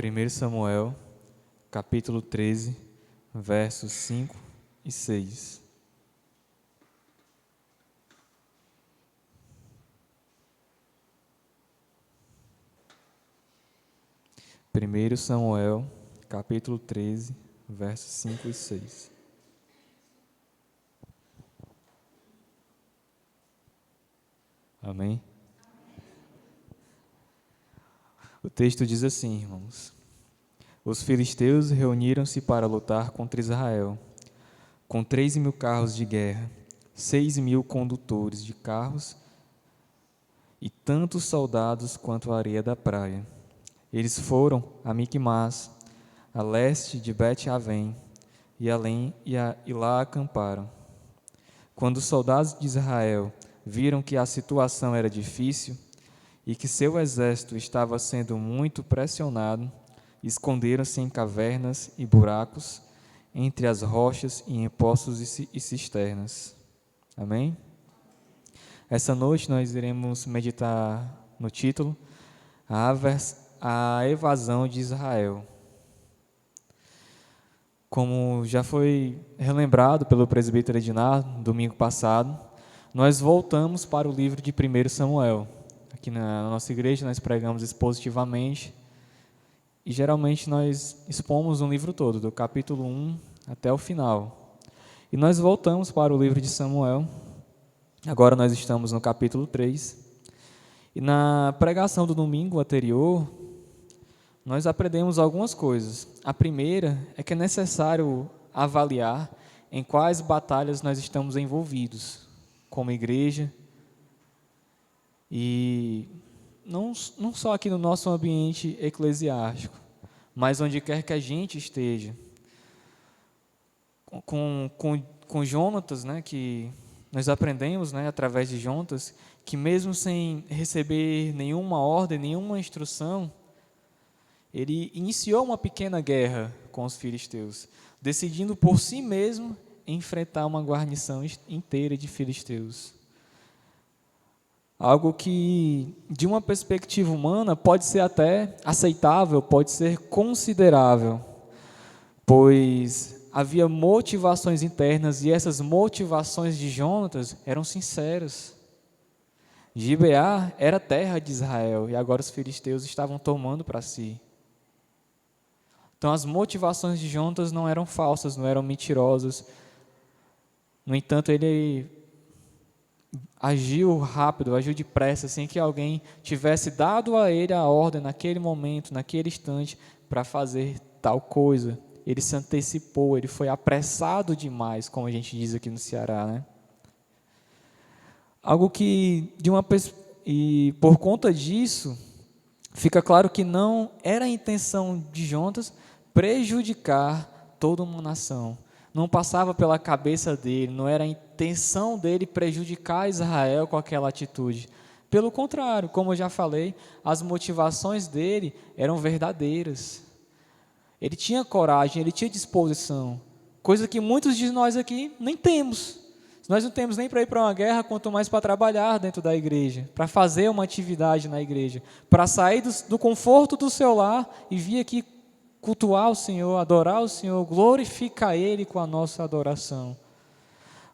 1 Samuel, capítulo 13, versos 5 e 6. Primeiro Samuel, capítulo 13, versos 5 e 6. Amém? O texto diz assim, irmãos: Os filisteus reuniram-se para lutar contra Israel, com 3.000 carros de guerra, 6.000 condutores de carros e tantos soldados quanto a areia da praia. Eles foram a Miquimás, a leste de Bet-Avém, e lá acamparam. Quando os soldados de Israel viram que a situação era difícil e que seu exército estava sendo muito pressionado, esconderam-se em cavernas e buracos, entre as rochas e em poços e cisternas. Amém? Essa noite nós iremos meditar no título A Evasão de Israel. Como já foi relembrado pelo presbítero Edinardo no domingo passado, nós voltamos para o livro de 1 Samuel. Aqui na nossa igreja nós pregamos expositivamente e geralmente nós expomos um livro todo, do capítulo 1 até o final. E nós voltamos para o livro de Samuel. Agora nós estamos no capítulo 3. E na pregação do domingo anterior, nós aprendemos algumas coisas. A primeira é que é necessário avaliar em quais batalhas nós estamos envolvidos como igreja, e não só aqui no nosso ambiente eclesiástico, mas onde quer que a gente esteja. Com Jonatas, né, que nós aprendemos, né, através de Jonatas, que mesmo sem receber nenhuma ordem, nenhuma instrução, ele iniciou uma pequena guerra com os filisteus, decidindo por si mesmo enfrentar uma guarnição inteira de filisteus. Algo que, de uma perspectiva humana, pode ser até aceitável, pode ser considerável, pois havia motivações internas e essas motivações de Jonatas eram sinceras. Gibeá era terra de Israel e agora os filisteus estavam tomando para si. Então as motivações de Jonatas não eram falsas, não eram mentirosas. No entanto, ele agiu rápido, agiu depressa, sem que alguém tivesse dado a ele a ordem naquele momento, naquele instante, para fazer tal coisa. Ele se antecipou, ele foi apressado demais, como a gente diz aqui no Ceará, né? Algo que, e por conta disso, fica claro que não era a intenção de Jonatas prejudicar toda uma nação. Não passava pela cabeça dele, não era a intenção dele prejudicar Israel com aquela atitude. Pelo contrário, como eu já falei, as motivações dele eram verdadeiras. Ele tinha coragem, ele tinha disposição, coisa que muitos de nós aqui nem temos. Nós não temos nem para ir para uma guerra, quanto mais para trabalhar dentro da igreja, para fazer uma atividade na igreja, para sair do conforto do seu lar e vir aqui cultuar o Senhor, adorar o Senhor, glorificar Ele com a nossa adoração.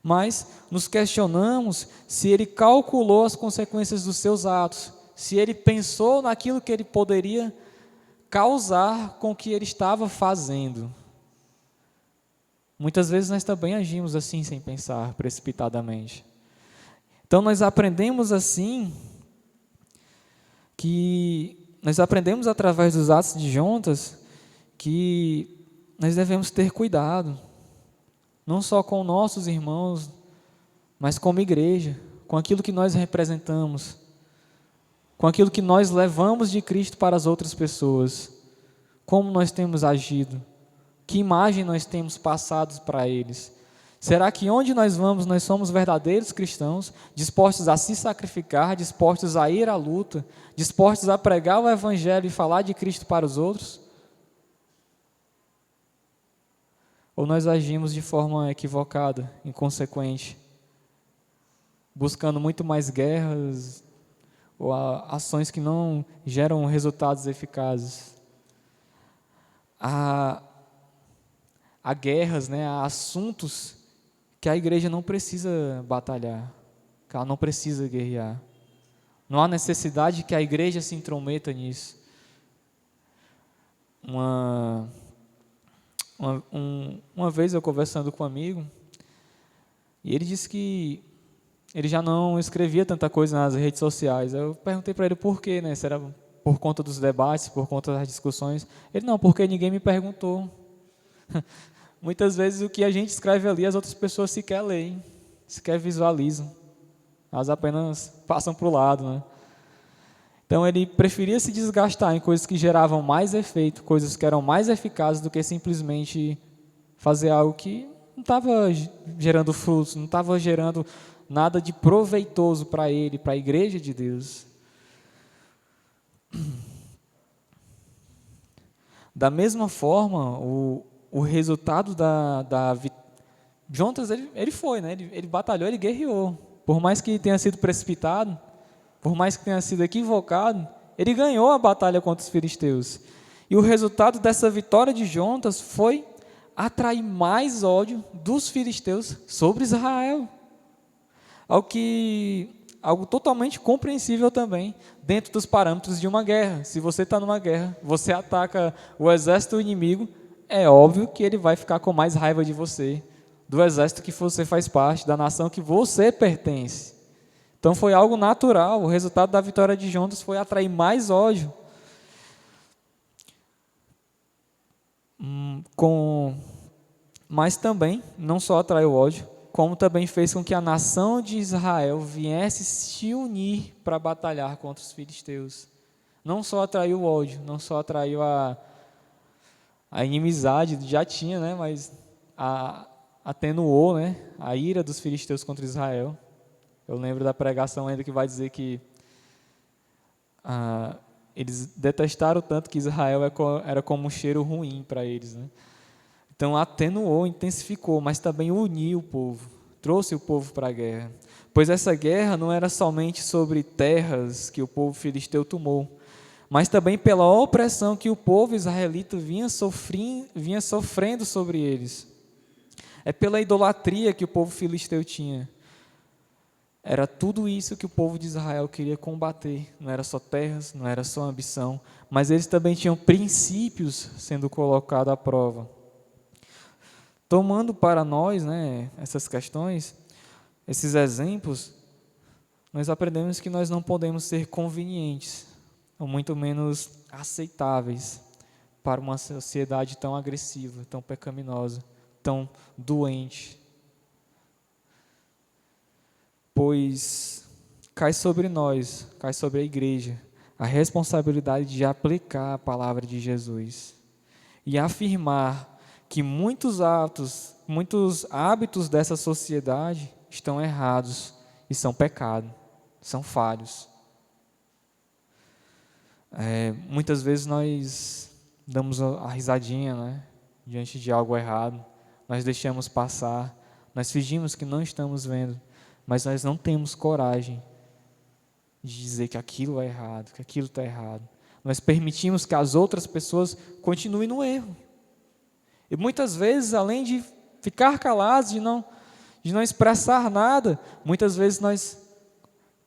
Mas nos questionamos se ele calculou as consequências dos seus atos, se ele pensou naquilo que ele poderia causar com o que ele estava fazendo. Muitas vezes nós também agimos assim, sem pensar, precipitadamente. Então nós aprendemos assim, nós aprendemos através dos atos de Jonatas, que nós devemos ter cuidado, não só com nossos irmãos, mas como igreja, com aquilo que nós representamos, com aquilo que nós levamos de Cristo para as outras pessoas, como nós temos agido, que imagem nós temos passado para eles. Será que onde nós vamos, nós somos verdadeiros cristãos, dispostos a se sacrificar, dispostos a ir à luta, dispostos a pregar o Evangelho e falar de Cristo para os outros? Ou nós agimos de forma equivocada, inconsequente, buscando muito mais guerras ou ações que não geram resultados eficazes? a, a guerras, né, a assuntos que a igreja não precisa batalhar, que ela não precisa guerrear. Não há necessidade que a igreja se intrometa nisso. Uma vez eu conversando com um amigo, e ele disse que ele já não escrevia tanta coisa nas redes sociais. Eu perguntei para ele por quê, né? Se era por conta dos debates, por conta das discussões. Ele, não, porque ninguém me perguntou. Muitas vezes o que a gente escreve ali, as outras pessoas sequer leem, sequer visualizam. Elas apenas passam para o lado, né? Então ele preferia se desgastar em coisas que geravam mais efeito, coisas que eram mais eficazes do que simplesmente fazer algo que não estava gerando frutos, não estava gerando nada de proveitoso para ele, para a igreja de Deus. Da mesma forma, o resultado Jonas, ele foi, né? Ele batalhou, ele guerreou. Por mais que tenha sido precipitado, por mais que tenha sido equivocado, ele ganhou a batalha contra os filisteus. E o resultado dessa vitória de Jonas foi atrair mais ódio dos filisteus sobre Israel. Algo totalmente compreensível também, dentro dos parâmetros de uma guerra. Se você está numa guerra, você ataca o exército inimigo, é óbvio que ele vai ficar com mais raiva de você, do exército que você faz parte, da nação que você pertence. Então foi algo natural, o resultado da vitória de Jonas foi atrair mais ódio. Mas também, não só atraiu ódio, como também fez com que a nação de Israel viesse se unir para batalhar contra os filisteus. Não só atraiu ódio, não só atraiu a inimizade, já tinha, né, mas atenuou, né, a ira dos filisteus contra Israel. Eu lembro da pregação ainda que vai dizer que eles detestaram tanto que Israel era como um cheiro ruim para eles, né? Então atenuou, intensificou, mas também uniu o povo, trouxe o povo para a guerra. Pois essa guerra não era somente sobre terras que o povo filisteu tomou, mas também pela opressão que o povo israelita vinha sofrendo sobre eles. É pela idolatria que o povo filisteu tinha. Era tudo isso que o povo de Israel queria combater. Não era só terras, não era só ambição, mas eles também tinham princípios sendo colocados à prova. Tomando para nós, né, essas questões, esses exemplos, nós aprendemos que nós não podemos ser convenientes, ou muito menos aceitáveis para uma sociedade tão agressiva, tão pecaminosa, tão doente. Pois cai sobre nós, cai sobre a igreja, a responsabilidade de aplicar a palavra de Jesus e afirmar que muitos hábitos dessa sociedade estão errados e são pecado, são falhos. Muitas vezes nós damos a risadinha, né, diante de algo errado, nós deixamos passar, nós fingimos que não estamos vendo, mas nós não temos coragem de dizer que aquilo é errado, que aquilo está errado. Nós permitimos que as outras pessoas continuem no erro. E muitas vezes, além de ficar calados, de não expressar nada, muitas vezes nós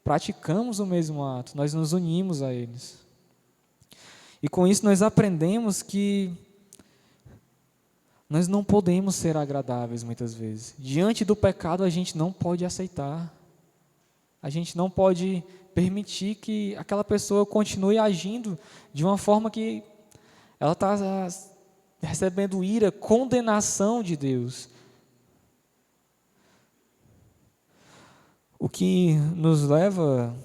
praticamos o mesmo ato, nós nos unimos a eles. E com isso nós aprendemos que nós não podemos ser agradáveis muitas vezes. Diante do pecado a gente não pode aceitar. A gente não pode permitir que aquela pessoa continue agindo de uma forma que ela está recebendo ira, condenação de Deus. O que nos leva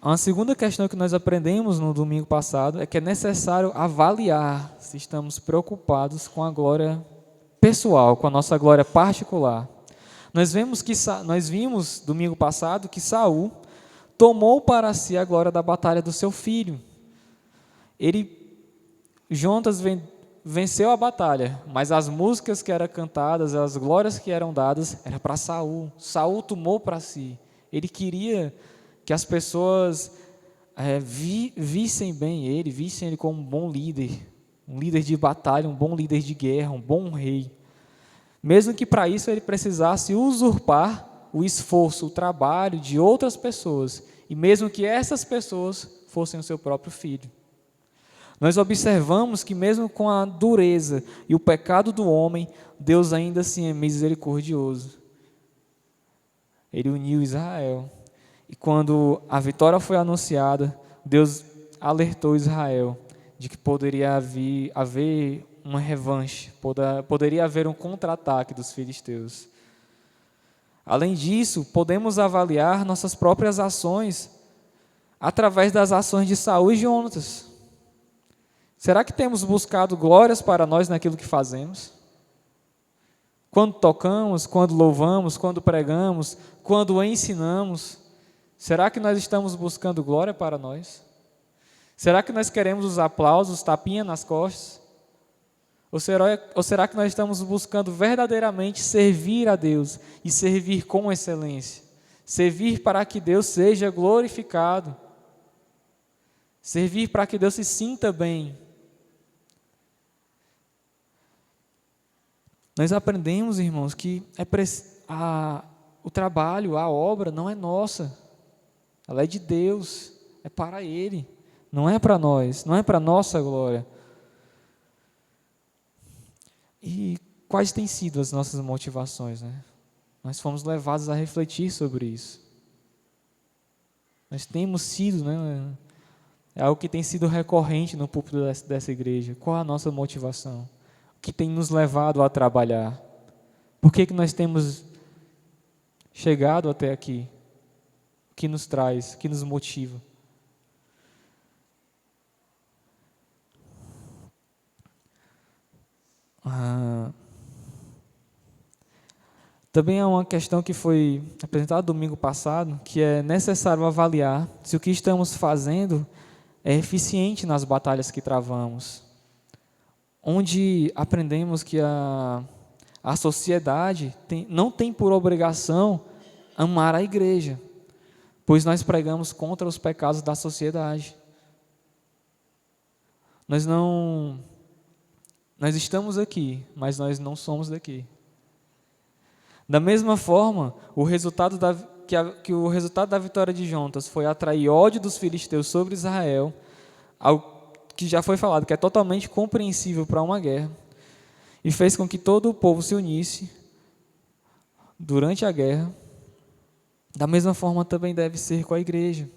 uma segunda questão que nós aprendemos no domingo passado é que é necessário avaliar se estamos preocupados com a glória pessoal, com a nossa glória particular. Nós vimos domingo passado que Saul tomou para si a glória da batalha do seu filho. Jonas venceu a batalha, mas as músicas que eram cantadas, as glórias que eram dadas, era para Saul. Saul tomou para si. Ele queria que as pessoas vissem bem ele, vissem ele como um líder de batalha, um bom líder de guerra, um bom rei. Mesmo que para isso ele precisasse usurpar o esforço, o trabalho de outras pessoas, e mesmo que essas pessoas fossem o seu próprio filho. Nós observamos que mesmo com a dureza e o pecado do homem, Deus ainda assim é misericordioso. Ele uniu Israel. E quando a vitória foi anunciada, Deus alertou Israel de que poderia haver uma revanche, poderia haver um contra-ataque dos filisteus. Além disso, podemos avaliar nossas próprias ações através das ações de Saul e Jonatas. Será que temos buscado glórias para nós naquilo que fazemos? Quando tocamos, quando louvamos, quando pregamos, quando ensinamos, será que nós estamos buscando glória para nós? Será que nós queremos os aplausos, tapinha nas costas? Ou será que nós estamos buscando verdadeiramente servir a Deus e servir com excelência? Servir para que Deus seja glorificado. Servir para que Deus se sinta bem. Nós aprendemos, irmãos, que o trabalho, a obra não é nossa. Ela é de Deus, é para Ele. Não é para nós, não é para nossa glória. E quais têm sido as nossas motivações, né? Nós fomos levados a refletir sobre isso. Nós temos sido, né? É algo que tem sido recorrente no púlpito dessa igreja. Qual a nossa motivação? O que tem nos levado a trabalhar? Por que nós temos chegado até aqui? O que nos traz, o que nos motiva? Também há uma questão que foi apresentada domingo passado, que é necessário avaliar se o que estamos fazendo é eficiente nas batalhas que travamos. Onde aprendemos que a sociedade não tem por obrigação amar a igreja, pois nós pregamos contra os pecados da sociedade. Nós estamos aqui, mas nós não somos daqui. Da mesma forma, o resultado da vitória de Jonatas foi atrair ódio dos filisteus sobre Israel, algo que já foi falado, que é totalmente compreensível para uma guerra, e fez com que todo o povo se unisse durante a guerra. Da mesma forma também deve ser com a igreja.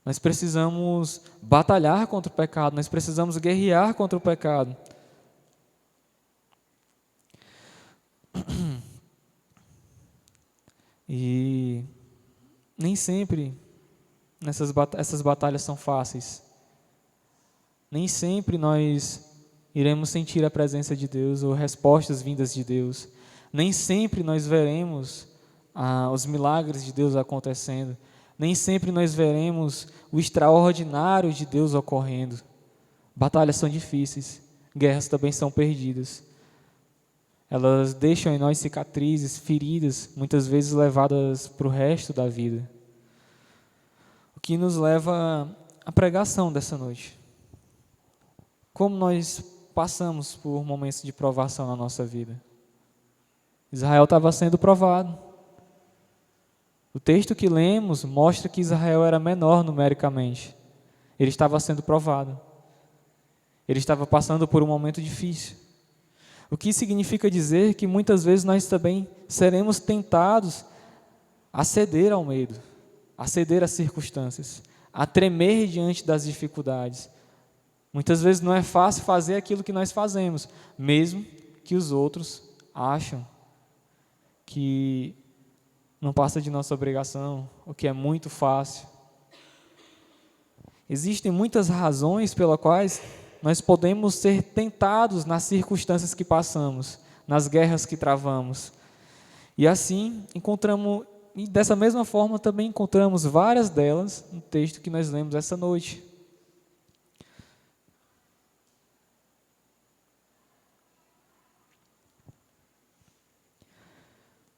Nós precisamos batalhar contra o pecado, nós precisamos guerrear contra o pecado. E nem sempre essas batalhas são fáceis. Nem sempre nós iremos sentir a presença de Deus ou respostas vindas de Deus. Nem sempre nós veremos os milagres de Deus acontecendo. Nem sempre nós veremos o extraordinário de Deus ocorrendo. Batalhas são difíceis, guerras também são perdidas. Elas deixam em nós cicatrizes, feridas, muitas vezes levadas para o resto da vida. O que nos leva à pregação dessa noite. Como nós passamos por momentos de provação na nossa vida? Israel estava sendo provado. O texto que lemos mostra que Israel era menor numericamente. Ele estava sendo provado. Ele estava passando por um momento difícil. O que significa dizer que muitas vezes nós também seremos tentados a ceder ao medo, a ceder às circunstâncias, a tremer diante das dificuldades. Muitas vezes não é fácil fazer aquilo que nós fazemos, mesmo que os outros acham que não passa de nossa obrigação, o que é muito fácil. Existem muitas razões pelas quais nós podemos ser tentados nas circunstâncias que passamos, nas guerras que travamos. E assim, e dessa mesma forma também encontramos várias delas no texto que nós lemos essa noite.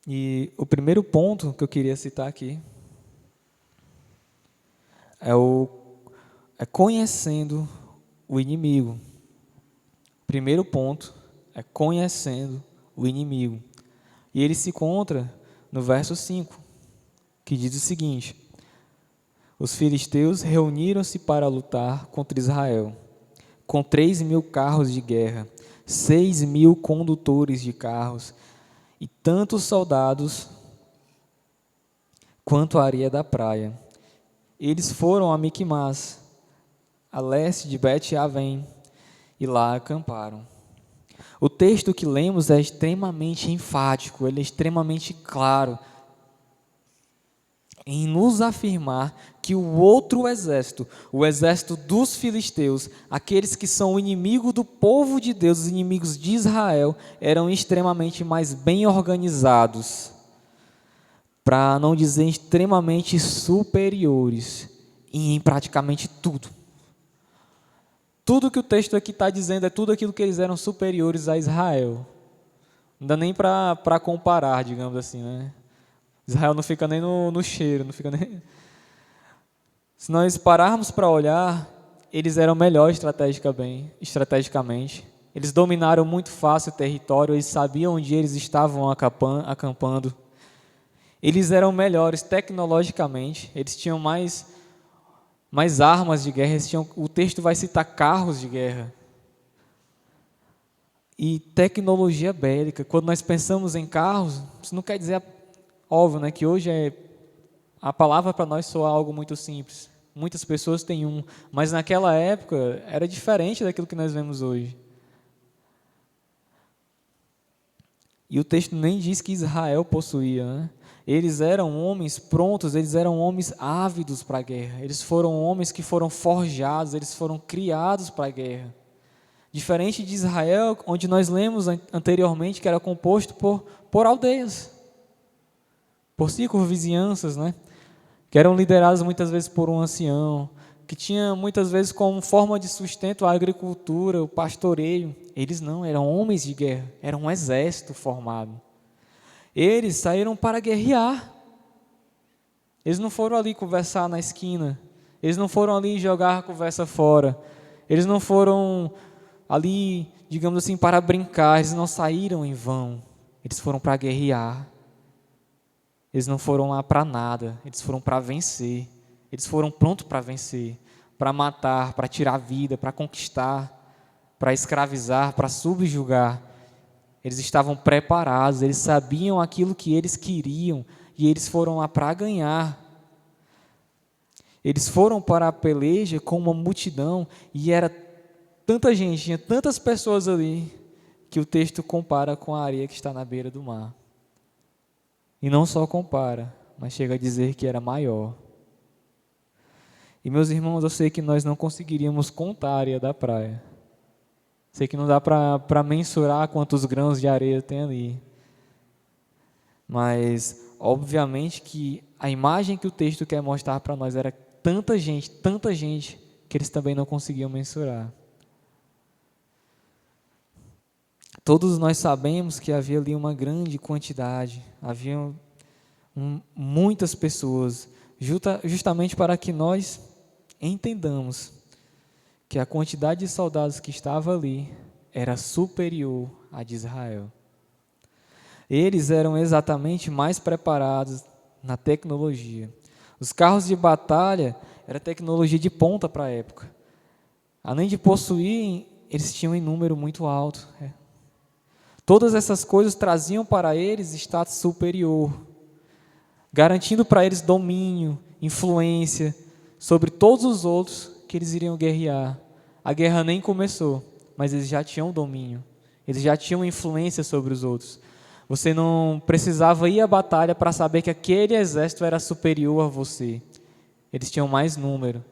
E o primeiro ponto que eu queria citar aqui é conhecendo o inimigo. Primeiro ponto é conhecendo o inimigo. E ele se encontra no verso 5, que diz o seguinte: os filisteus reuniram-se para lutar contra Israel, com 3.000 carros de guerra, 6.000 condutores de carros, e tantos soldados quanto a areia da praia. Eles foram a Miquimás, a leste de Bet-Avém, e lá acamparam. O texto que lemos é extremamente enfático, ele é extremamente claro em nos afirmar que o outro exército, o exército dos filisteus, aqueles que são o inimigo do povo de Deus, os inimigos de Israel, eram extremamente mais bem organizados, para não dizer extremamente superiores em praticamente tudo. Tudo que o texto aqui está dizendo é tudo aquilo que eles eram superiores a Israel. Não dá nem para comparar, digamos assim, né? Israel não fica nem no cheiro, não fica nem... Se nós pararmos para olhar, eles eram melhores estrategicamente. Eles dominaram muito fácil o território, eles sabiam onde eles estavam acampando. Eles eram melhores tecnologicamente, eles tinham mais armas de guerra, o texto vai citar carros de guerra. E tecnologia bélica, quando nós pensamos em carros, isso não quer dizer, óbvio, né, que hoje a palavra para nós soa algo muito simples. Muitas pessoas têm um, mas naquela época era diferente daquilo que nós vemos hoje. E o texto nem diz que Israel possuía, né? Eles eram homens prontos, eles eram homens ávidos para a guerra. Eles foram homens que foram forjados, eles foram criados para a guerra. Diferente de Israel, onde nós lemos anteriormente que era composto por aldeias, por circunvizinhanças, né? Que eram lideradas muitas vezes por um ancião, que tinha muitas vezes como forma de sustento a agricultura, o pastoreio. Eles não, eram homens de guerra, era um exército formado. Eles saíram para guerrear. Eles não foram ali conversar na esquina. Eles não foram ali jogar a conversa fora. Eles não foram ali, digamos assim, para brincar. Eles não saíram em vão. Eles foram para guerrear. Eles não foram lá para nada. Eles foram para vencer. Eles foram prontos para vencer, para matar, para tirar a vida, para conquistar, para escravizar, para subjugar. Eles estavam preparados, eles sabiam aquilo que eles queriam e eles foram lá para ganhar. Eles foram para a peleja com uma multidão e era tanta gente, tinha tantas pessoas ali, que o texto compara com a areia que está na beira do mar. E não só compara, mas chega a dizer que era maior. E meus irmãos, eu sei que nós não conseguiríamos contar a areia da praia. Sei que não dá para mensurar quantos grãos de areia tem ali. Mas, obviamente que a imagem que o texto quer mostrar para nós era tanta gente, que eles também não conseguiam mensurar. Todos nós sabemos que havia ali uma grande quantidade, havia muitas pessoas, justamente para que nós entendamos que a quantidade de soldados que estava ali era superior à de Israel. Eles eram exatamente mais preparados na tecnologia. Os carros de batalha era tecnologia de ponta para a época. Além de possuírem, eles tinham em número muito alto. Todas essas coisas traziam para eles status superior, garantindo para eles domínio, influência sobre todos os outros que eles iriam guerrear. A guerra nem começou, mas eles já tinham domínio, eles já tinham influência sobre os outros. Você não precisava ir à batalha para saber que aquele exército era superior a você. Eles tinham mais número,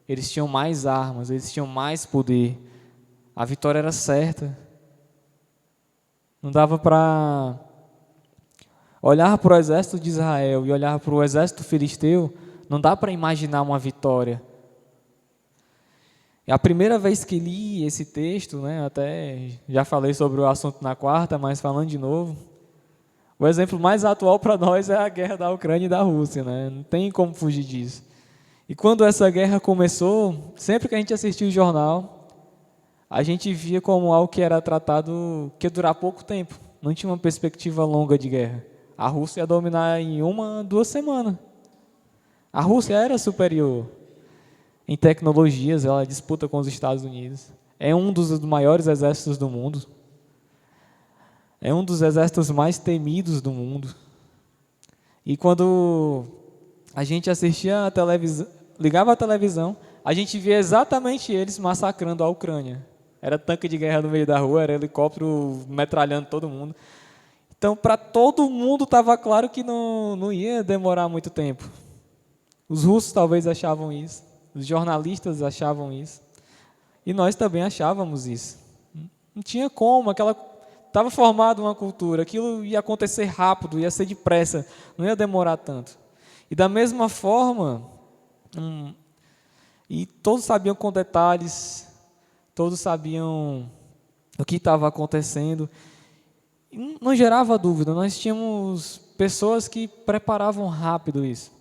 eles tinham mais armas, eles tinham mais poder. A vitória era certa. Não dava para olhar para o exército de Israel e olhar para o exército filisteu, não dá para imaginar uma vitória. É a primeira vez que li esse texto, né, até já falei sobre o assunto na quarta, mas falando de novo, O exemplo mais atual para nós é a guerra da Ucrânia e da Rússia, né? Não tem como fugir disso. E quando essa guerra começou, sempre que a gente assistia o jornal, a gente via como algo que era tratado que ia durar pouco tempo. Não tinha uma perspectiva longa de guerra. A Rússia ia dominar em 2 semanas. A Rússia era superior em tecnologias, ela disputa com os Estados Unidos. É um dos maiores exércitos do mundo. É um dos exércitos mais temidos do mundo. E quando a gente assistia a televisão, ligava a televisão, a gente via exatamente eles massacrando a Ucrânia. Era tanque de guerra no meio da rua, era helicóptero metralhando todo mundo. Então, para todo mundo estava claro que não ia demorar muito tempo. Os russos talvez achavam isso, os jornalistas achavam isso, e nós também achávamos isso. Não tinha como, estava formada uma cultura, aquilo ia acontecer rápido, ia ser depressa, não ia demorar tanto. E da mesma forma, e todos sabiam com detalhes, todos sabiam o que estava acontecendo, e não gerava dúvida, nós tínhamos pessoas que preparavam rápido isso.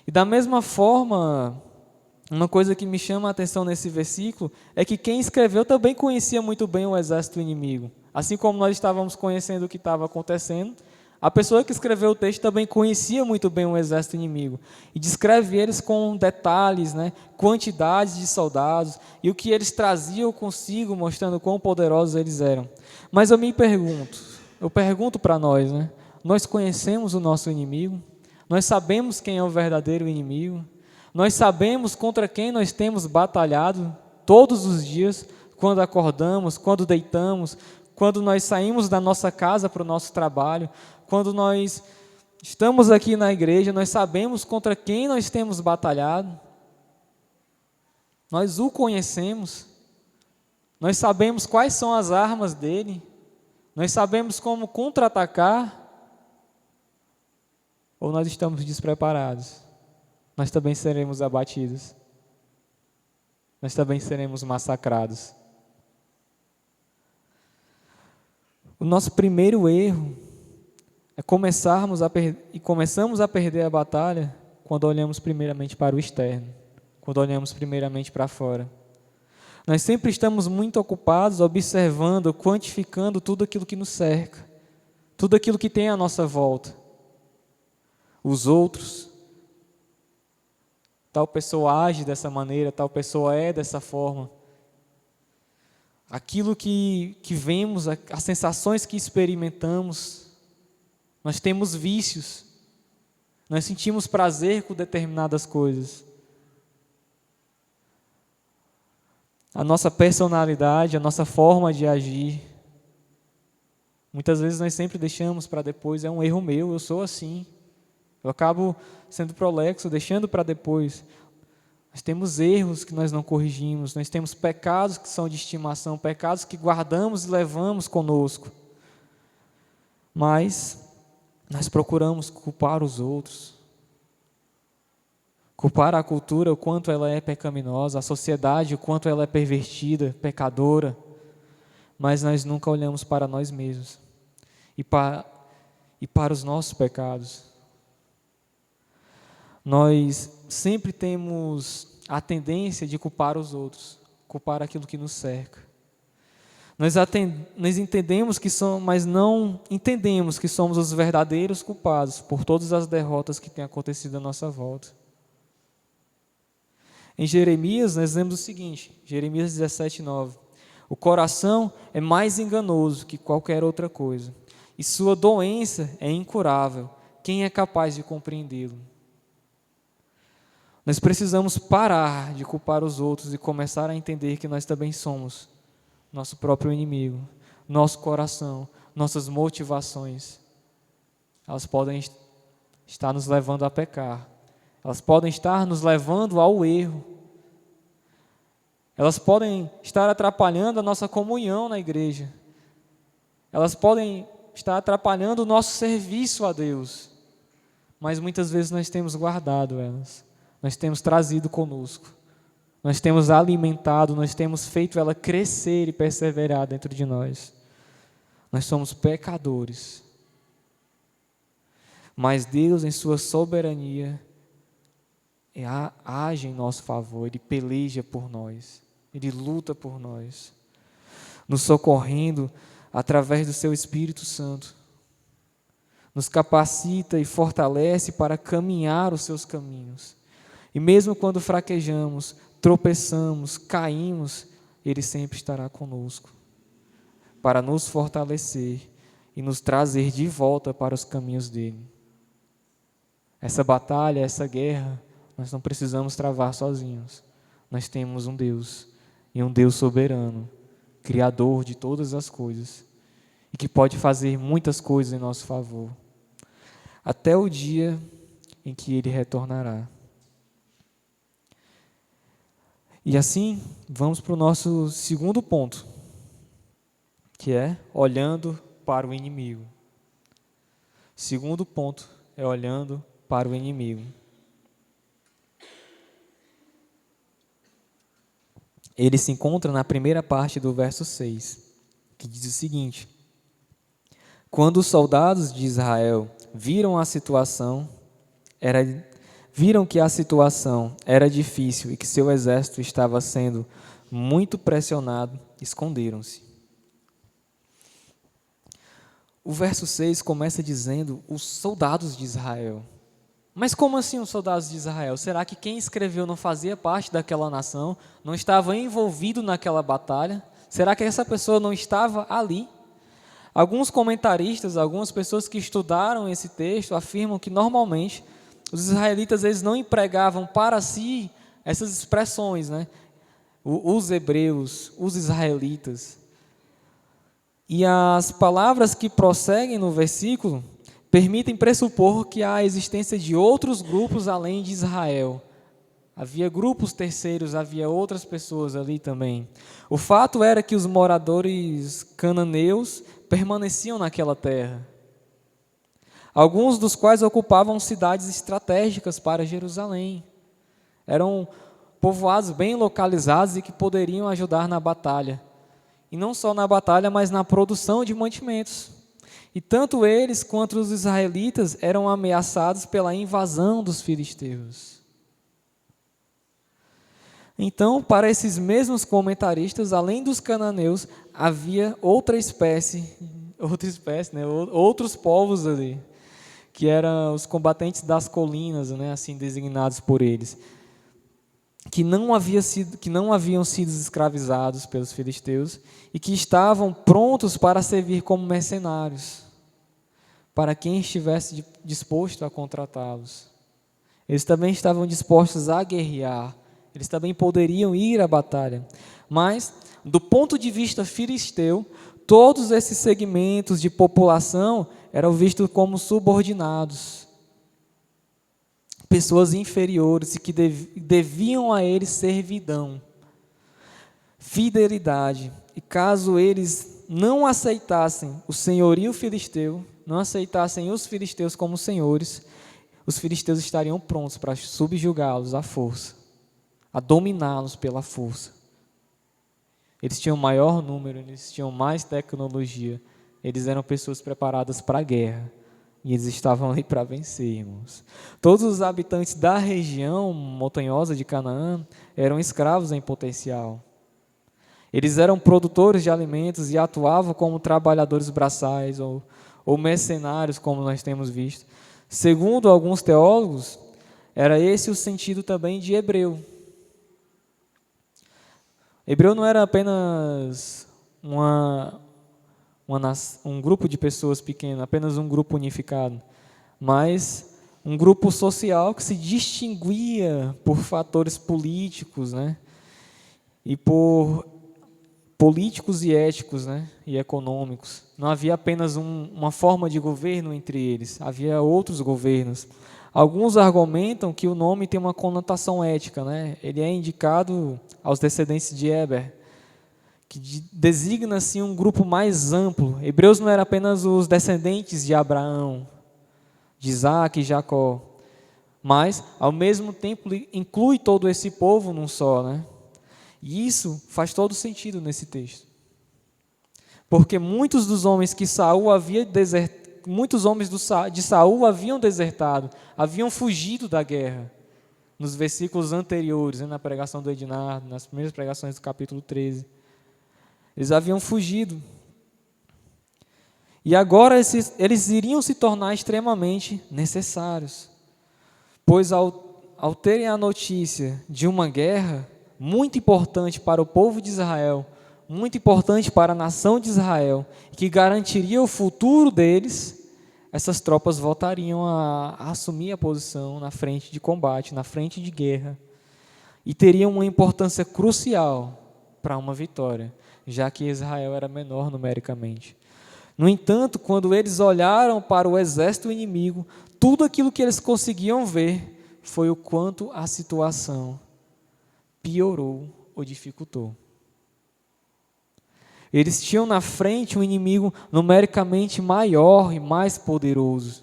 E da mesma forma, uma coisa que me chama a atenção nesse versículo é que quem escreveu também conhecia muito bem o exército inimigo. Assim como nós estávamos conhecendo o que estava acontecendo, a pessoa que escreveu o texto também conhecia muito bem o exército inimigo e descreve eles com detalhes, né, quantidades de soldados e o que eles traziam consigo, mostrando quão poderosos eles eram. Mas eu pergunto para nós, né, nós conhecemos o nosso inimigo? Nós sabemos quem é o verdadeiro inimigo? Nós sabemos contra quem nós temos batalhado todos os dias, quando acordamos, quando deitamos, quando nós saímos da nossa casa para o nosso trabalho, quando nós estamos aqui na igreja, nós sabemos contra quem nós temos batalhado. Nós o conhecemos. Nós sabemos quais são as armas dele. Nós sabemos como contra-atacar. Ou nós estamos despreparados? Nós também seremos abatidos. Nós também seremos massacrados. O nosso primeiro erro é começamos a perder a batalha quando olhamos primeiramente para o externo, quando olhamos primeiramente para fora. Nós sempre estamos muito ocupados observando, quantificando tudo aquilo que nos cerca, tudo aquilo que tem à nossa volta. Os outros, tal pessoa age dessa maneira, tal pessoa é dessa forma. Aquilo que vemos, as sensações que experimentamos, nós temos vícios, nós sentimos prazer com determinadas coisas. A nossa personalidade, a nossa forma de agir, muitas vezes nós sempre deixamos para depois, é um erro meu, eu sou assim. Eu acabo sendo prolixo, deixando para depois. Nós temos erros que nós não corrigimos, nós temos pecados que são de estimação, pecados que guardamos e levamos conosco. Mas nós procuramos culpar os outros, culpar a cultura, o quanto ela é pecaminosa, a sociedade, o quanto ela é pervertida, pecadora, mas nós nunca olhamos para nós mesmos e para os nossos pecados. Nós sempre temos a tendência de culpar os outros, culpar aquilo que nos cerca. Nós entendemos que somos, mas não entendemos que somos os verdadeiros culpados por todas as derrotas que têm acontecido à nossa volta. Em Jeremias, nós lemos o seguinte, Jeremias 17:9. O coração é mais enganoso que qualquer outra coisa, e sua doença é incurável. Quem é capaz de compreendê-lo? Nós precisamos parar de culpar os outros e começar a entender que nós também somos nosso próprio inimigo, nosso coração, nossas motivações. Elas podem estar nos levando a pecar, elas podem estar nos levando ao erro, elas podem estar atrapalhando a nossa comunhão na igreja, elas podem estar atrapalhando o nosso serviço a Deus, mas muitas vezes nós temos guardado elas. Nós temos trazido conosco, nós temos alimentado, nós temos feito ela crescer e perseverar dentro de nós. Nós somos pecadores. Mas Deus, em sua soberania, age em nosso favor, Ele peleja por nós, Ele luta por nós, nos socorrendo através do seu Espírito Santo, nos capacita e fortalece para caminhar os seus caminhos. E mesmo quando fraquejamos, tropeçamos, caímos, Ele sempre estará conosco, para nos fortalecer e nos trazer de volta para os caminhos dEle. Essa batalha, essa guerra, nós não precisamos travar sozinhos. Nós temos um Deus, e um Deus soberano, Criador de todas as coisas, e que pode fazer muitas coisas em nosso favor, até o dia em que Ele retornará. E assim, vamos para o nosso segundo ponto, que é olhando para o inimigo. Segundo ponto é olhando para o inimigo. Ele se encontra na primeira parte do verso 6, que diz o seguinte: quando os soldados de Israel viram que a situação era difícil e que seu exército estava sendo muito pressionado, esconderam-se. O verso 6 começa dizendo os soldados de Israel. Mas como assim os soldados de Israel? Será que quem escreveu não fazia parte daquela nação? Não estava envolvido naquela batalha? Será que essa pessoa não estava ali? Alguns comentaristas, algumas pessoas que estudaram esse texto afirmam que normalmente os israelitas eles não empregavam para si essas expressões, né? Os hebreus, os israelitas. E as palavras que prosseguem no versículo permitem pressupor que há a existência de outros grupos além de Israel. Havia grupos terceiros, havia outras pessoas ali também. O fato era que os moradores cananeus permaneciam naquela terra, alguns dos quais ocupavam cidades estratégicas para Jerusalém. Eram povoados bem localizados e que poderiam ajudar na batalha. E não só na batalha, mas na produção de mantimentos. E tanto eles quanto os israelitas eram ameaçados pela invasão dos filisteus. Então, para esses mesmos comentaristas, além dos cananeus, havia outros povos ali, que eram os combatentes das colinas, né, assim designados por eles, que não haviam sido escravizados pelos filisteus e que estavam prontos para servir como mercenários, para quem estivesse disposto a contratá-los. Eles também estavam dispostos a guerrear, eles também poderiam ir à batalha. Mas, do ponto de vista filisteu, todos esses segmentos de população eram vistos como subordinados, pessoas inferiores e que deviam a eles servidão, fidelidade. E caso eles não aceitassem o senhorio filisteu, não aceitassem os filisteus como senhores, os filisteus estariam prontos para subjugá-los à força, a dominá-los pela força. Eles tinham maior número, eles tinham mais tecnologia, eles eram pessoas preparadas para a guerra, e eles estavam ali para vencer, irmãos. Todos os habitantes da região montanhosa de Canaã eram escravos em potencial. Eles eram produtores de alimentos e atuavam como trabalhadores braçais ou mercenários, como nós temos visto. Segundo alguns teólogos, era esse o sentido também de hebreu. Hebreu não era apenas um grupo de pessoas pequeno, apenas um grupo unificado, mas um grupo social que se distinguia por fatores políticos, né? E por políticos e éticos, né? E econômicos. Não havia apenas uma forma de governo entre eles, havia outros governos. Alguns argumentam que o nome tem uma conotação ética, né? Ele é indicado aos descendentes de Eber, que designa assim um grupo mais amplo. Hebreus não era apenas os descendentes de Abraão, de Isaac e Jacó, mas ao mesmo tempo inclui todo esse povo num só, né? E isso faz todo sentido nesse texto, porque muitos dos homens que Saul havia muitos homens de Saul haviam desertado, haviam fugido da guerra. Nos versículos anteriores, na pregação do Ednardo, nas primeiras pregações do capítulo 13. Eles haviam fugido. E agora eles iriam se tornar extremamente necessários. Pois ao terem a notícia de uma guerra muito importante para o povo de Israel, muito importante para a nação de Israel, que garantiria o futuro deles, essas tropas voltariam a assumir a posição na frente de combate, na frente de guerra, e teriam uma importância crucial para uma vitória, já que Israel era menor numericamente. No entanto, quando eles olharam para o exército inimigo, tudo aquilo que eles conseguiam ver foi o quanto a situação piorou ou dificultou. Eles tinham na frente um inimigo numericamente maior e mais poderoso.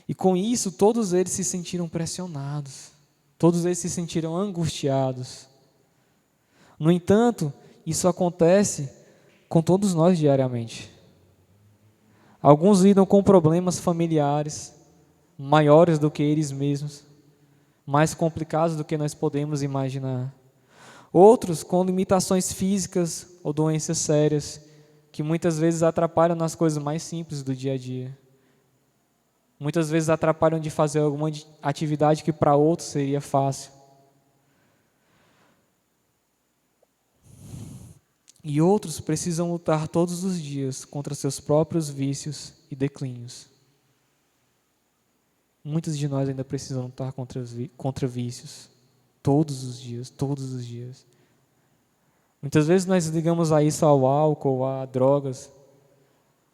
E com isso, todos eles se sentiram pressionados. Todos eles se sentiram angustiados. No entanto, isso acontece com todos nós diariamente. Alguns lidam com problemas familiares maiores do que eles mesmos, mais complicados do que nós podemos imaginar. Outros com limitações físicas ou doenças sérias, que muitas vezes atrapalham nas coisas mais simples do dia a dia. Muitas vezes atrapalham de fazer alguma atividade que para outros seria fácil. E outros precisam lutar todos os dias contra seus próprios vícios e declínios. Muitos de nós ainda precisam lutar contra vícios. Todos os dias, todos os dias. Muitas vezes nós ligamos a isso ao álcool, a drogas,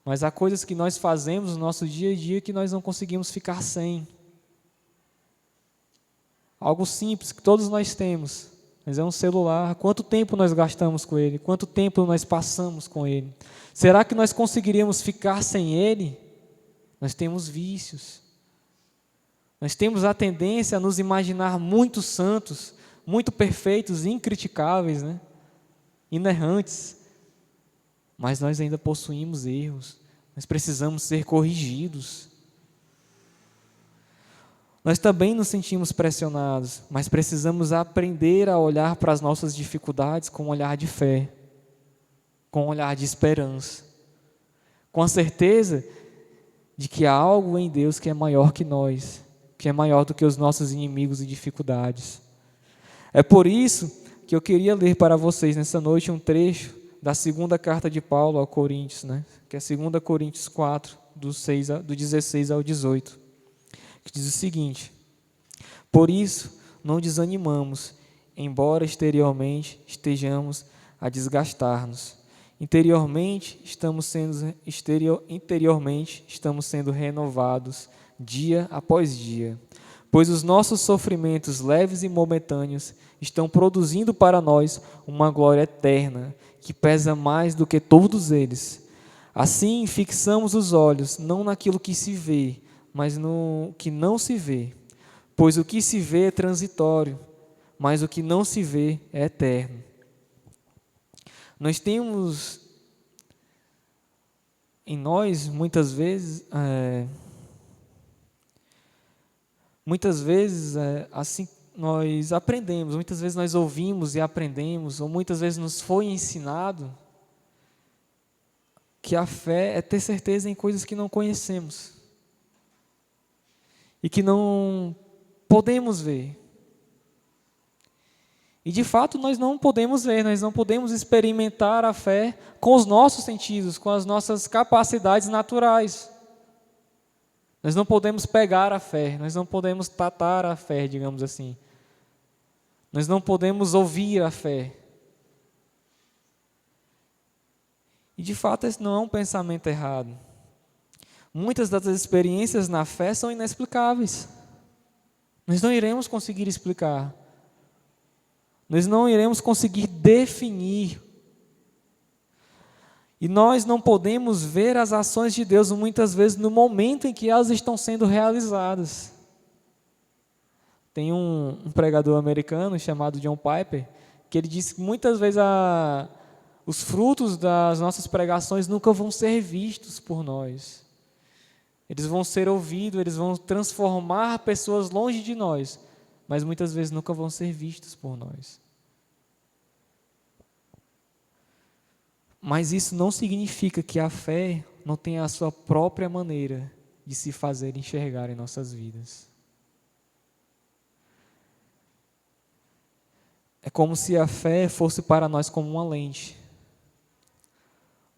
mas há coisas que nós fazemos no nosso dia a dia que nós não conseguimos ficar sem. Algo simples que todos nós temos, mas é um celular. Quanto tempo nós gastamos com ele? Quanto tempo nós passamos com ele? Será que nós conseguiríamos ficar sem ele? Nós temos vícios. Nós temos a tendência a nos imaginar muito santos, muito perfeitos, incriticáveis, inerrantes. Mas nós ainda possuímos erros. Nós precisamos ser corrigidos. Nós também nos sentimos pressionados, mas precisamos aprender a olhar para as nossas dificuldades com um olhar de fé, com um olhar de esperança, com a certeza de que há algo em Deus que é maior que nós, que é maior do que os nossos inimigos e dificuldades. É por isso que eu queria ler para vocês nessa noite um trecho da segunda carta de Paulo ao Coríntios, que é 2 Coríntios 4, do 16 ao 18, que diz o seguinte: por isso não desanimamos, embora exteriormente estejamos a desgastar-nos. Interiormente estamos sendo renovados dia após dia, pois os nossos sofrimentos leves e momentâneos estão produzindo para nós uma glória eterna, que pesa mais do que todos eles. Assim, fixamos os olhos não naquilo que se vê, mas no que não se vê, pois o que se vê é transitório, mas o que não se vê é eterno. Nós temos em nós, muitas vezes, assim nós aprendemos, muitas vezes nós ouvimos e aprendemos, ou muitas vezes nos foi ensinado que a fé é ter certeza em coisas que não conhecemos e que não podemos ver. E de fato nós não podemos ver, nós não podemos experimentar a fé com os nossos sentidos, com as nossas capacidades naturais. Nós não podemos pegar a fé, nós não podemos tratar a fé, digamos assim. Nós não podemos ouvir a fé. E de fato esse não é um pensamento errado. Muitas das experiências na fé são inexplicáveis. Nós não iremos conseguir explicar. Nós não iremos conseguir definir. E nós não podemos ver as ações de Deus muitas vezes no momento em que elas estão sendo realizadas. Tem um pregador americano chamado John Piper, que ele disse que muitas vezes Os frutos das nossas pregações nunca vão ser vistos por nós. Eles vão ser ouvidos, eles vão transformar pessoas longe de nós, mas muitas vezes nunca vão ser vistos por nós. Mas isso não significa que a fé não tenha a sua própria maneira de se fazer enxergar em nossas vidas. É como se a fé fosse para nós como uma lente,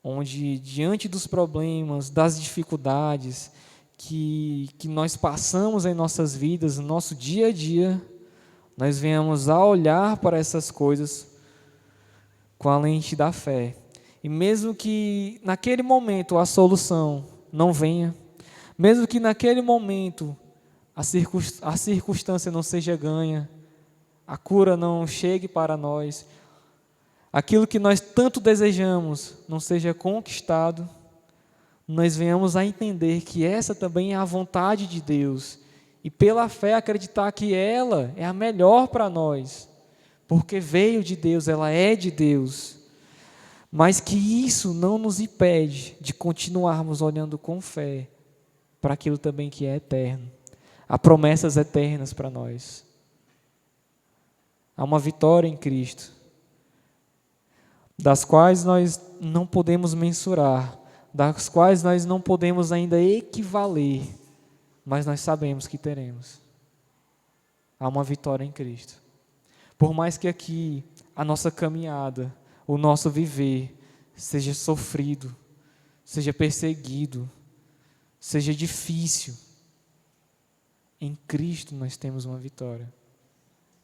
onde diante dos problemas, das dificuldades que nós passamos em nossas vidas, no nosso dia a dia, nós venhamos a olhar para essas coisas com a lente da fé. E mesmo que naquele momento a solução não venha, mesmo que naquele momento a circunstância não seja ganha, a cura não chegue para nós, aquilo que nós tanto desejamos não seja conquistado, nós venhamos a entender que essa também é a vontade de Deus, e pela fé acreditar que ela é a melhor para nós, porque veio de Deus, ela é de Deus, mas que isso não nos impede de continuarmos olhando com fé para aquilo também que é eterno. Há promessas eternas para nós. Há uma vitória em Cristo, das quais nós não podemos mensurar, das quais nós não podemos ainda equivaler, mas nós sabemos que teremos. Há uma vitória em Cristo. Por mais que aqui a nossa caminhada, o nosso viver seja sofrido, seja perseguido, seja difícil, em Cristo nós temos uma vitória.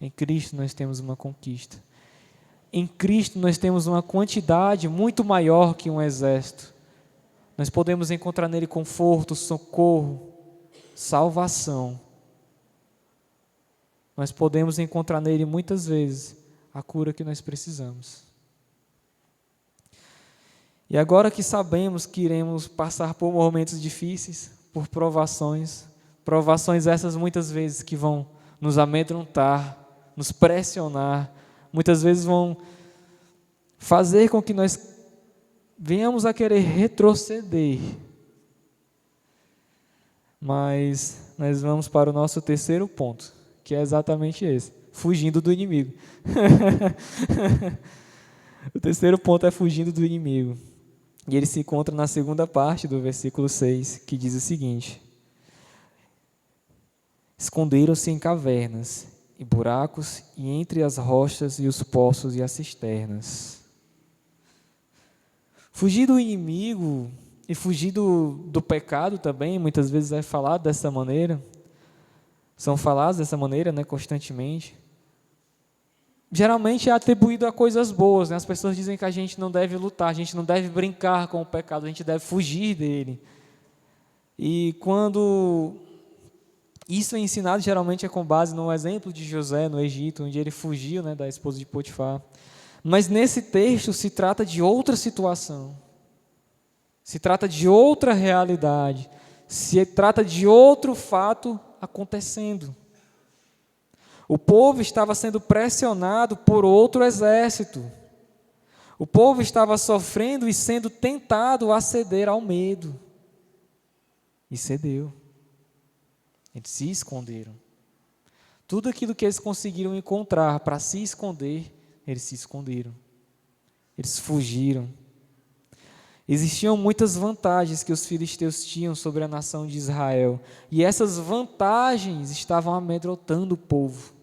Em Cristo nós temos uma conquista. Em Cristo nós temos uma quantidade muito maior que um exército. Nós podemos encontrar nele conforto, socorro, salvação. Nós podemos encontrar nele muitas vezes a cura que nós precisamos. E agora que sabemos que iremos passar por momentos difíceis, por provações essas muitas vezes que vão nos amedrontar, nos pressionar, muitas vezes vão fazer com que nós venhamos a querer retroceder. Mas nós vamos para o nosso terceiro ponto, que é exatamente esse: fugindo do inimigo. O terceiro ponto é fugindo do inimigo. E ele se encontra na segunda parte do versículo 6, que diz o seguinte: esconderam-se em cavernas e buracos, e entre as rochas e os poços e as cisternas. Fugir do inimigo e fugir do pecado também, muitas vezes é falado dessa maneira, são falados dessa maneira, né, constantemente. Geralmente é atribuído a coisas boas, né? As pessoas dizem que a gente não deve lutar, a gente não deve brincar com o pecado, a gente deve fugir dele. E quando isso é ensinado, geralmente é com base no exemplo de José no Egito, onde ele fugiu, né, da esposa de Potifar. Mas nesse texto se trata de outra situação, se trata de outra realidade, se trata de outro fato acontecendo. O povo estava sendo pressionado por outro exército. O povo estava sofrendo e sendo tentado a ceder ao medo. E cedeu. Eles se esconderam. Tudo aquilo que eles conseguiram encontrar para se esconder, eles se esconderam. Eles fugiram. Existiam muitas vantagens que os filisteus tinham sobre a nação de Israel. E essas vantagens estavam amedrontando o povo.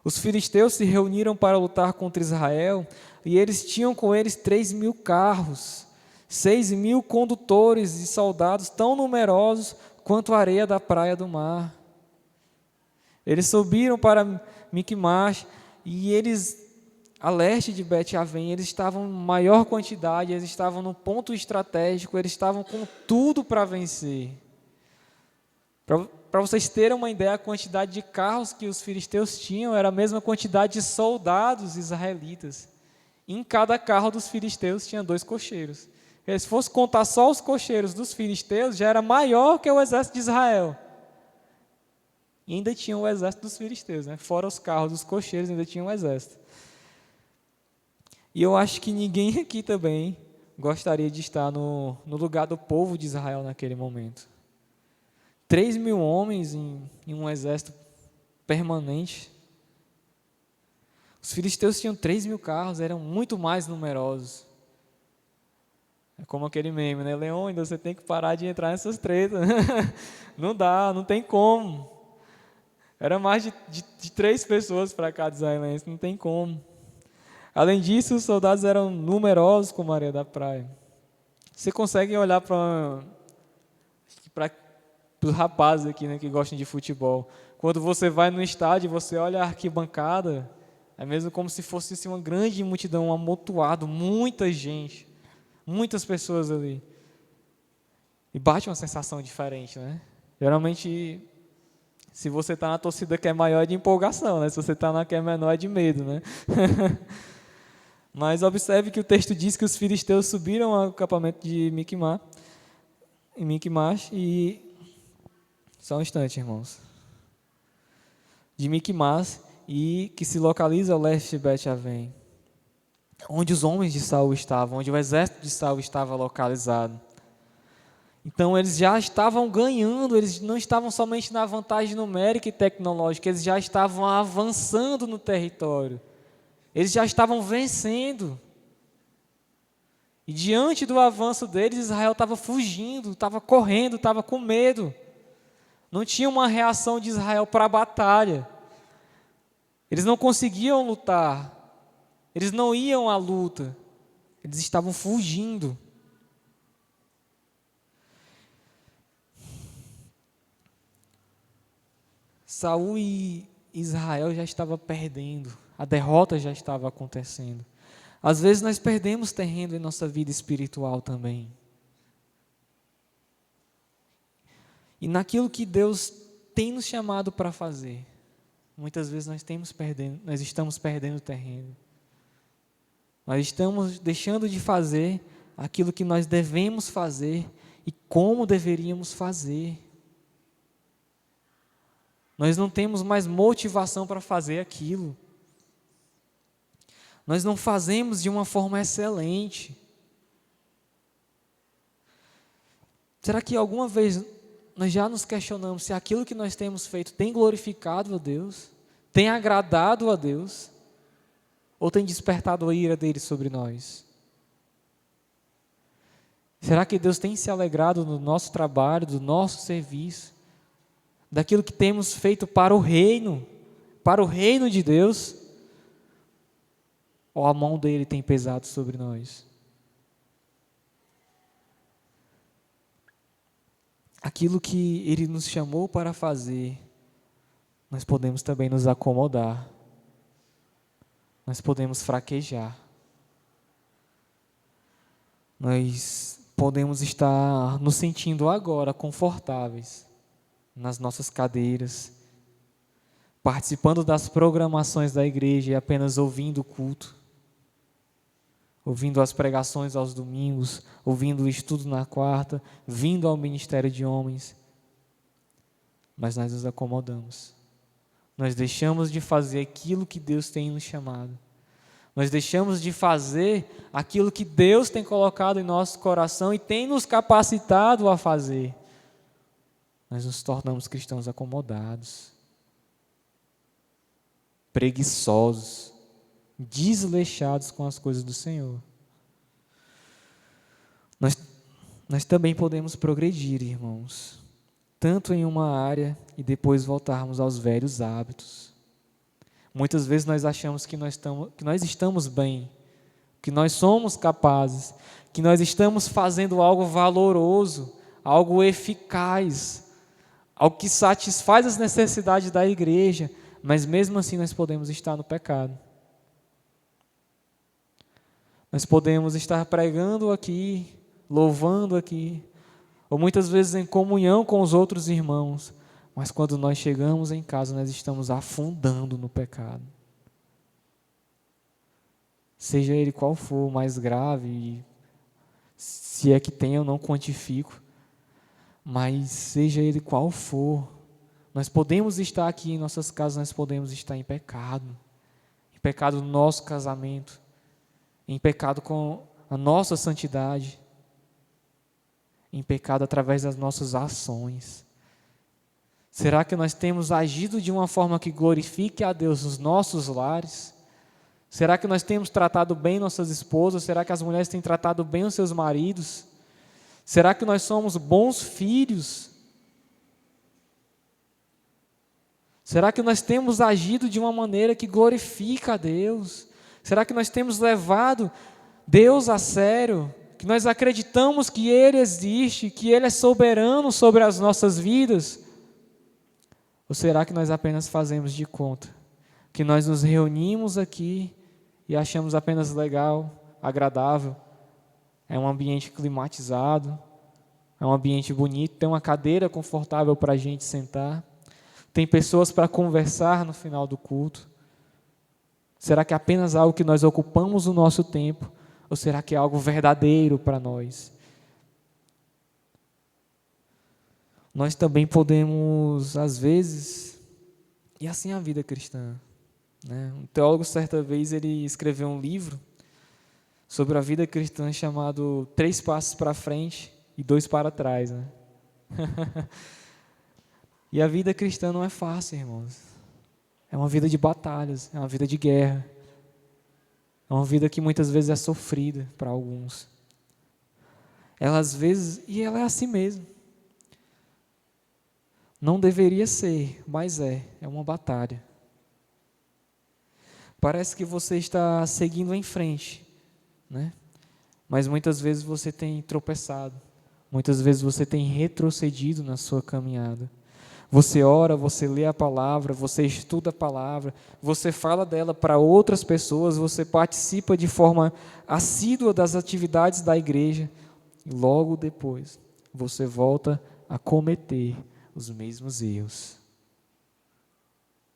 Os filisteus se reuniram para lutar contra Israel, e eles tinham com eles 3.000 carros, 6.000 condutores e soldados tão numerosos quanto a areia da praia do mar. Eles subiram para Miquimás, e eles, a leste de Bet-Aven, eles estavam em maior quantidade, eles estavam no ponto estratégico, eles estavam com tudo para vencer. Para vocês terem uma ideia, a quantidade de carros que os filisteus tinham era a mesma quantidade de soldados israelitas. Em cada carro dos filisteus tinha 2 cocheiros. Se fosse contar só os cocheiros dos filisteus, já era maior que o exército de Israel. E ainda tinha o exército dos filisteus, né? Fora os carros dos cocheiros, ainda tinha um exército. E eu acho que ninguém aqui também gostaria de estar no lugar do povo de Israel naquele momento. 3.000 homens em um exército permanente. Os filisteus tinham 3.000 carros, eram muito mais numerosos. É como aquele meme, né? Leônidas, você tem que parar de entrar nessas tretas. Não dá, não tem como. Era mais de 3 pessoas para cada israelense, não tem como. Além disso, os soldados eram numerosos como a areia da praia. Você consegue olhar para os rapazes aqui, né, que gostam de futebol. Quando você vai no estádio, você olha a arquibancada, é mesmo como se fosse assim, uma grande multidão, um amontoado, muita gente, muitas pessoas ali. E bate uma sensação diferente, né? Geralmente, se você está na torcida que é maior, é de empolgação, né? Se você está na que é menor, é de medo, né? Mas observe que o texto diz que os filisteus subiram ao acampamento de Miquimás e... Só um instante, irmãos. De Miquimás, e que se localiza ao leste de Bet-Avém, onde os homens de Saul estavam, onde o exército de Saul estava localizado. Então eles já estavam ganhando, eles não estavam somente na vantagem numérica e tecnológica, eles já estavam avançando no território. Eles já estavam vencendo. E diante do avanço deles, Israel estava fugindo, estava correndo, estava com medo. Não tinha uma reação de Israel para a batalha. Eles não conseguiam lutar. Eles não iam à luta. Eles estavam fugindo. Saul e Israel já estavam perdendo. A derrota já estava acontecendo. Às vezes nós perdemos terreno em nossa vida espiritual também. E naquilo que Deus tem nos chamado para fazer, muitas vezes nós estamos perdendo terreno. Nós estamos deixando de fazer aquilo que nós devemos fazer e como deveríamos fazer. Nós não temos mais motivação para fazer aquilo. Nós não fazemos de uma forma excelente. Será que alguma vez nós já nos questionamos se aquilo que nós temos feito tem glorificado a Deus? Tem agradado a Deus? Ou tem despertado a ira dele sobre nós? Será que Deus tem se alegrado no nosso trabalho, do nosso serviço, daquilo que temos feito para o reino de Deus? Ou a mão dele tem pesado sobre nós? Aquilo que ele nos chamou para fazer, nós podemos também nos acomodar. Nós podemos fraquejar. Nós podemos estar nos sentindo agora confortáveis nas nossas cadeiras, participando das programações da igreja e apenas ouvindo o culto, ouvindo as pregações aos domingos, ouvindo o estudo na quarta, vindo ao ministério de homens. Mas nós nos acomodamos. Nós deixamos de fazer aquilo que Deus tem nos chamado. Nós deixamos de fazer aquilo que Deus tem colocado em nosso coração e tem nos capacitado a fazer. Nós nos tornamos cristãos acomodados, preguiçosos, desleixados com as coisas do Senhor. Nós também podemos progredir, irmãos, tanto em uma área e depois voltarmos aos velhos hábitos. Muitas vezes nós achamos que nós estamos bem, que nós somos capazes, que nós estamos fazendo algo valoroso, algo eficaz, algo que satisfaz as necessidades da igreja, mas mesmo assim nós podemos estar no pecado. Nós podemos estar pregando aqui, louvando aqui, ou muitas vezes em comunhão com os outros irmãos, mas quando nós chegamos em casa, nós estamos afundando no pecado. Seja ele qual for, o mais grave, se é que tem, eu não quantifico, mas seja ele qual for, nós podemos estar aqui em nossas casas, nós podemos estar em pecado no nosso casamento, em pecado com a nossa santidade, em pecado através das nossas ações? Será que nós temos agido de uma forma que glorifique a Deus nos nossos lares? Será que nós temos tratado bem nossas esposas? Será que as mulheres têm tratado bem os seus maridos? Será que nós somos bons filhos? Será que nós temos agido de uma maneira que glorifica a Deus? Será que nós temos levado Deus a sério? Que nós acreditamos que Ele existe, que Ele é soberano sobre as nossas vidas? Ou será que nós apenas fazemos de conta que nós nos reunimos aqui e achamos apenas legal, agradável, é um ambiente climatizado, é um ambiente bonito, tem uma cadeira confortável para a gente sentar, tem pessoas para conversar no final do culto? Será que é apenas algo que nós ocupamos o nosso tempo, ou será que é algo verdadeiro para nós? Nós também podemos, às vezes, e assim é a vida cristã, né? Um teólogo, certa vez, ele escreveu um livro sobre a vida cristã chamado 3 Passos para Frente e 2 para Trás, né? E a vida cristã não é fácil, irmãos. É uma vida de batalhas, é uma vida de guerra. É uma vida que muitas vezes é sofrida para alguns. Ela às vezes, e ela é assim mesmo. Não deveria ser, mas é uma batalha. Parece que você está seguindo em frente, né? Mas muitas vezes você tem tropeçado, muitas vezes você tem retrocedido na sua caminhada. Você ora, você lê a palavra, você estuda a palavra, você fala dela para outras pessoas, você participa de forma assídua das atividades da igreja, e logo depois você volta a cometer os mesmos erros.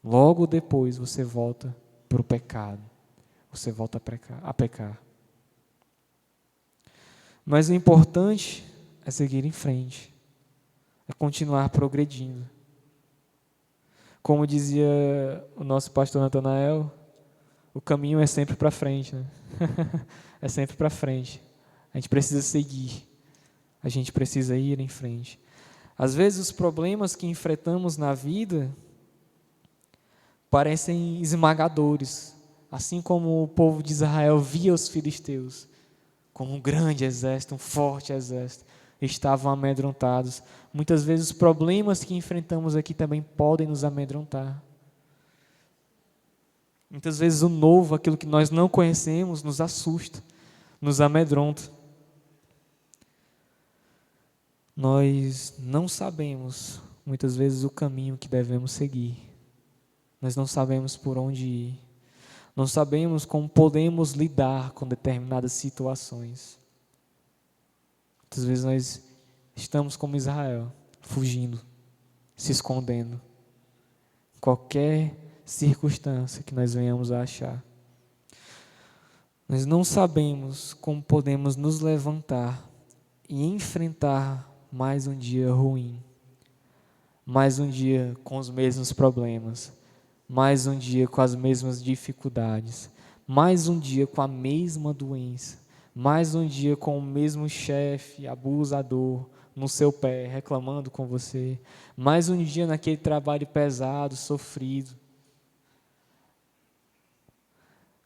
Logo depois você volta para o pecado, você volta a pecar. Mas o importante é seguir em frente, é continuar progredindo. Como dizia o nosso pastor Natanael, o caminho é sempre para frente, né? É sempre para frente. A gente precisa seguir, a gente precisa ir em frente. Às vezes os problemas que enfrentamos na vida parecem esmagadores, assim como o povo de Israel via os filisteus como um grande exército, um forte exército, estavam amedrontados. Muitas vezes os problemas que enfrentamos aqui também podem nos amedrontar. Muitas vezes o novo, aquilo que nós não conhecemos, nos assusta, nos amedronta. Nós não sabemos, muitas vezes, o caminho que devemos seguir. Nós não sabemos por onde ir. Não sabemos como podemos lidar com determinadas situações. Muitas vezes nós estamos como Israel, fugindo, se escondendo. Qualquer circunstância que nós venhamos a achar. Nós não sabemos como podemos nos levantar e enfrentar mais um dia ruim, mais um dia com os mesmos problemas, mais um dia com as mesmas dificuldades, mais um dia com a mesma doença, mais um dia com o mesmo chefe abusador no seu pé, reclamando com você, mais um dia naquele trabalho pesado, sofrido.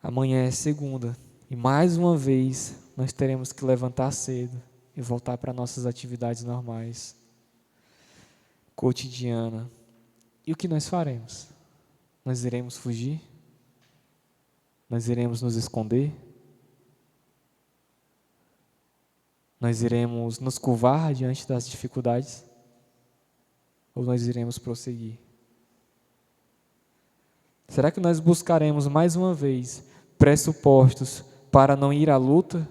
Amanhã é segunda e mais uma vez nós teremos que levantar cedo e voltar para nossas atividades normais, cotidiana. E o que nós faremos? Nós iremos fugir? Nós iremos nos esconder? Nós iremos nos curvar diante das dificuldades? Ou nós iremos prosseguir? Será que nós buscaremos mais uma vez pressupostos para não ir à luta?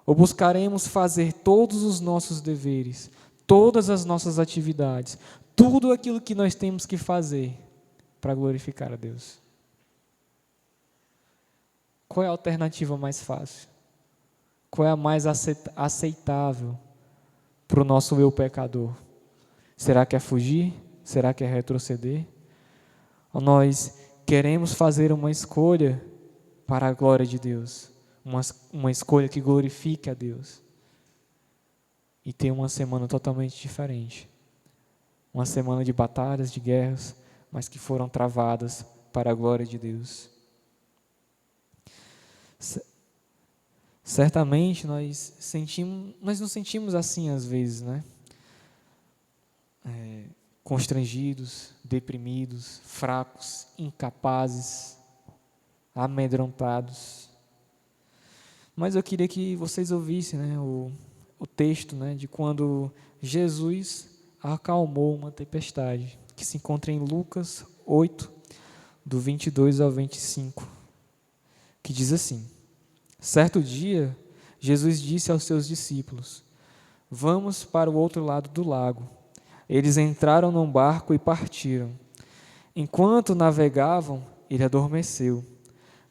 Ou buscaremos fazer todos os nossos deveres, todas as nossas atividades, tudo aquilo que nós temos que fazer para glorificar a Deus? Qual é a alternativa mais fácil? Qual é a mais aceitável para o nosso eu pecador? Será que é fugir? Será que é retroceder? Ou nós queremos fazer uma escolha para a glória de Deus, uma escolha que glorifique a Deus. E ter uma semana totalmente diferente. Uma semana de batalhas, de guerras, mas que foram travadas para a glória de Deus. Certamente nós nos sentimos assim às vezes, né? Constrangidos, deprimidos, fracos, incapazes, amedrontados. Mas eu queria que vocês ouvissem, né, o texto, né, de quando Jesus acalmou uma tempestade, que se encontra em Lucas 8, do 22 ao 25, que diz assim: certo dia, Jesus disse aos seus discípulos: vamos para o outro lado do lago. Eles entraram num barco e partiram. Enquanto navegavam, ele adormeceu.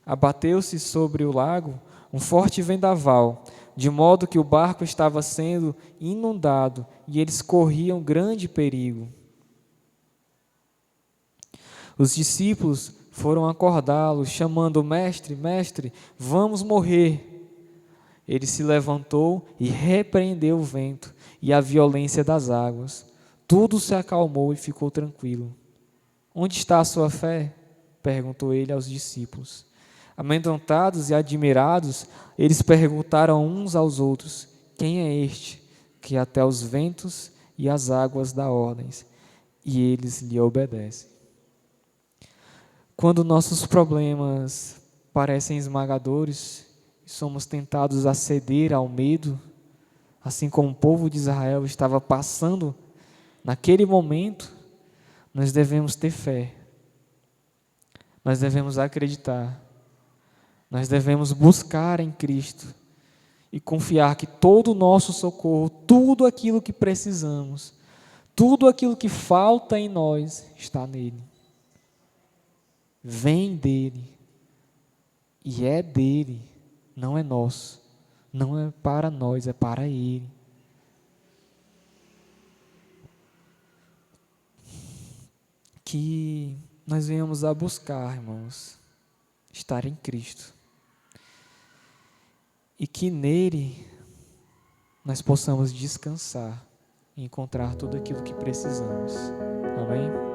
Abateu-se sobre o lago um forte vendaval, de modo que o barco estava sendo inundado e eles corriam grande perigo. Os discípulos foram acordá-lo, chamando: mestre, mestre, vamos morrer. Ele se levantou e repreendeu o vento e a violência das águas. Tudo se acalmou e ficou tranquilo. Onde está a sua fé? Perguntou ele aos discípulos. Amedrontados e admirados, eles perguntaram uns aos outros: quem é este que até os ventos e as águas dá ordens, e eles lhe obedecem? Quando nossos problemas parecem esmagadores e somos tentados a ceder ao medo, assim como o povo de Israel estava passando naquele momento, nós devemos ter fé, nós devemos acreditar, nós devemos buscar em Cristo e confiar que todo o nosso socorro, tudo aquilo que precisamos, tudo aquilo que falta em nós está nele. Vem dele e é dele, não é nosso, não é para nós, é para ele. Que nós venhamos a buscar, irmãos, estar em Cristo. E que nele nós possamos descansar e encontrar tudo aquilo que precisamos. Amém?